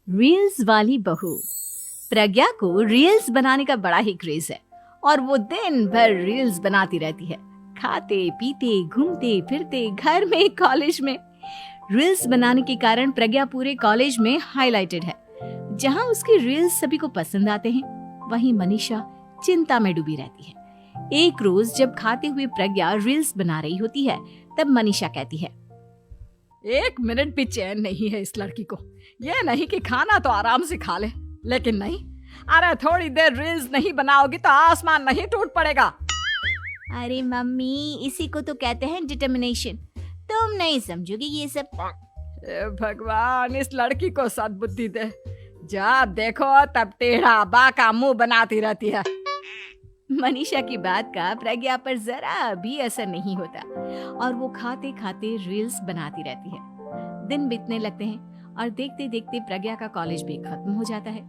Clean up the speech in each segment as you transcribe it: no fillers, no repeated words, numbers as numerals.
Reels वाली बहू। प्रज्ञा को रील्स बनाने का बड़ा ही क्रेज है और वो दिन भर रील्स बनाती रहती है। खाते पीते घूमते फिरते घर में कॉलेज में रील्स बनाने के कारण प्रज्ञा पूरे कॉलेज में हाईलाइटेड है। जहां उसकी रील्स सभी को पसंद आते हैं, वहीं मनीषा चिंता में डूबी रहती है। एक रोज जब खाते हुए प्रज्ञा रील्स बना रही होती है, तब मनीषा कहती है, एक मिनट भी चैन नहीं है इस लड़की को। ये नहीं कि खाना तो आराम से खा ले, लेकिन नहीं, अरे थोड़ी देर रील्स नहीं बनाओगी तो आसमान नहीं टूट पड़ेगा। अरे मम्मी, इसी को तो कहते हैं डिटर्मिनेशन। तुम नहीं समझोगी ये सब। हे भगवान, इस लड़की को सद्बुद्धि दे। जब देखो तब टेढ़ा बाका मुंह बनाती रहती है। मनीषा की बात का प्रज्ञा पर जरा भी असर नहीं होता और वो खाते खाते रील्स बनाती रहती है। दिन बीतने लगते हैं और देखते देखते प्रज्ञा का कॉलेज भी खत्म हो जाता है।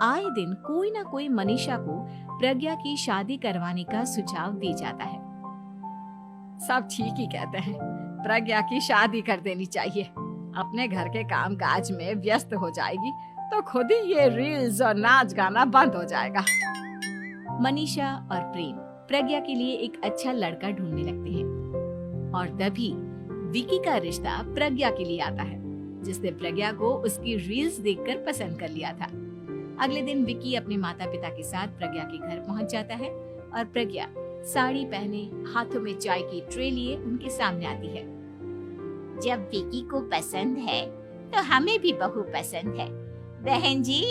आए दिन कोई ना कोई मनीषा को प्रज्ञा की शादी करवाने का सुझाव दे जाता है। सब ठीक ही कहते हैं, प्रज्ञा की शादी कर देनी चाहिए। अपने घर के काम काज में व्यस्त हो जाएगी तो खुद ही ये रील्स और नाच गाना बंद हो जाएगा। मनीषा और प्रेम प्रज्ञा के लिए एक अच्छा लड़का ढूंढने लगते हैं और तभी विकी का रिश्ता प्रज्ञा के लिए आता है, जिसने प्रज्ञा को उसकी रील्स देखकर पसंद कर लिया था। अगले दिन विकी अपने माता पिता के साथ प्रज्ञा के घर पहुंच जाता है और प्रज्ञा साड़ी पहने हाथों में चाय की ट्रे लिए उनके सामने आती है। जब विकी को पसंद है तो हमें भी बहू पसंद है। बहन जी,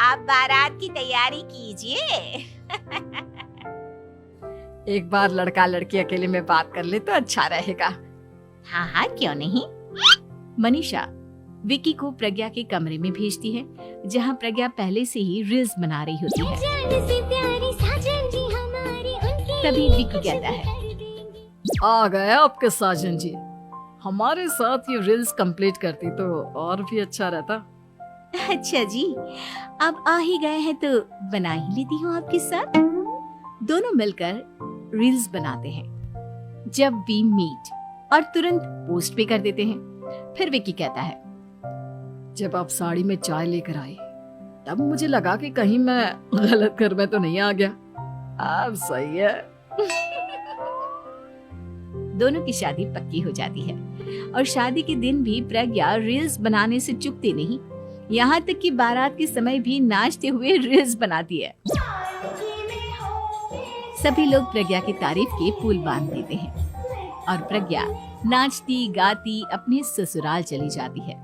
आप बारात की तैयारी कीजिए। एक बार लड़का लड़की अकेले में बात कर ले तो अच्छा रहेगा। हाँ हाँ, क्यों नहीं। मनीषा विकी को प्रज्ञा के कमरे में भेजती है, जहां प्रज्ञा पहले से ही रील्स बना रही होती है। तभी विकी कहता है, आ गए आपके साजन जी। हमारे साथ ये रील्स कंप्लीट करती तो और भी अच्छा रहता। अच्छा जी, अब आ ही गए हैं तो बना ही लेती हूँ आपके साथ। दोनों मिलकर रील्स बनाते हैं। जब वी मीट और तुरंत पोस्ट भी कर देते हैं। फिर विकी कहता है, जब आप साड़ी में चाय लेकर आई तब मुझे लगा कि कहीं मैं गलत घर में तो नहीं आ गया। अब सही है। दोनों की शादी पक्की हो जाती है और शादी के दिन भी प्रज्ञा रील्स बनाने से चूकती नहीं। यहाँ तक कि बारात के समय भी नाचते हुए रील्स बनाती है। सभी लोग प्रज्ञा की तारीफ के पुल बांध देते हैं और प्रज्ञा नाचती गाती अपने ससुराल चली जाती है।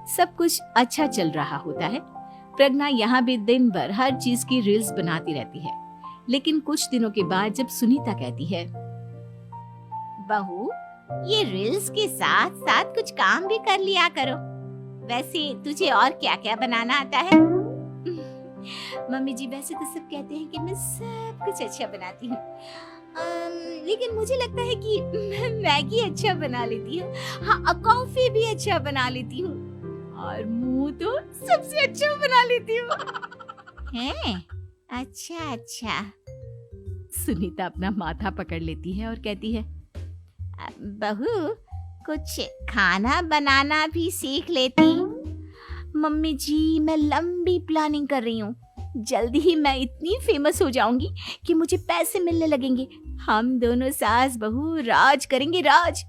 सब कुछ अच्छा चल रहा होता है। प्रज्ञा यहाँ भी दिन भर हर चीज की रील्स बनाती रहती है। लेकिन कुछ दिनों के बाद जब सुनीता कहती है, बहू, ये रील्स के साथ साथ कुछ काम भी कर लिया करो। वैसे तुझे और क्या क्या बनाना आता है? मम्मी जी, वैसे तो सब कहते हैं कि मैं सब कुछ अच्छा बनाती हूँ, लेकिन मुझे लगता है कि मैं मैगी अच्छा बना लेती हूँ। हाँ, कॉफी भी अच्छा बना लेती हूँ और मुंह तो सबसे अच्छा बना लेती हूँ। हैं? अच्छा अच्छा। सुनीता अपना माथा पकड़ लेती है और कहती है, बहू, कुछ खाना बनाना भी सीख लेती। मम्मी जी, मैं लंबी प्लानिंग कर रही हूँ। जल्दी ही मैं इतनी फेमस हो जाऊंगी कि मुझे पैसे मिलने लगेंगे। हम दोनों सास बहू राज करेंगे, राज।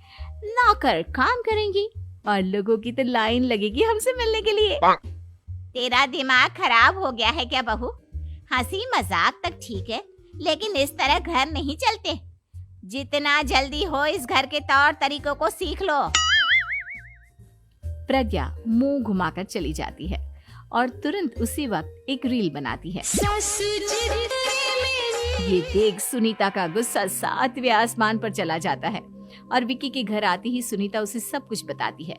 नौकर काम करेंगी और लोगों की तो लाइन लगेगी हमसे मिलने के लिए। तेरा दिमाग खराब हो गया है क्या बहू? हंसी मजाक तक ठीक है, लेकिन इस तरह घर नहीं चलते। जितना जल्दी हो इस घर के तौर तरीकों को सीख लो। प्रज्ञा मुंह घुमाकर चली जाती है और तुरंत उसी वक्त एक रील बनाती है। ये देख सुनीता का गुस्सा 7वें आसमान पर चला जाता है और विकी के घर आती ही सुनीता उसे सब कुछ बताती है।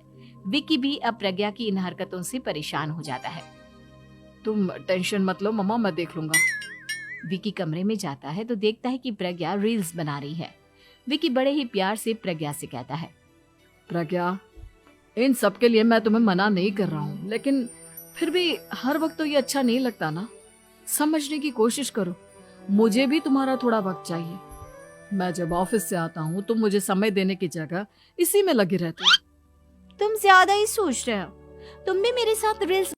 विकी भी अब प्रज्ञा की इन हरकतों से परेशान हो जाता है। तुम टेंशन मत लो मम्मा, मैं देख लूंगा। विकी कमरे में जाता है तो देखता है कि प्रज्ञा रील्स बना रही है। विकी बड़े ही प्यार से प्रज्ञा से कहता है, प्रज्ञा, इन सब के लिए मैं तुम्हें मना नहीं कर रहा हूँ, लेकिन फिर भी हर वक्त तो ये अच्छा नहीं लगता ना। समझने की कोशिश करो, मुझे भी तुम्हारा थोड़ा वक्त चाहिए। मैं जब ऑफिस से आता हूँ तो मुझे समय देने की जगह इसी में लगे रहते हो। तुम ज्यादा ही सोच रहे हो। तुम भी मेरे साथ रील्स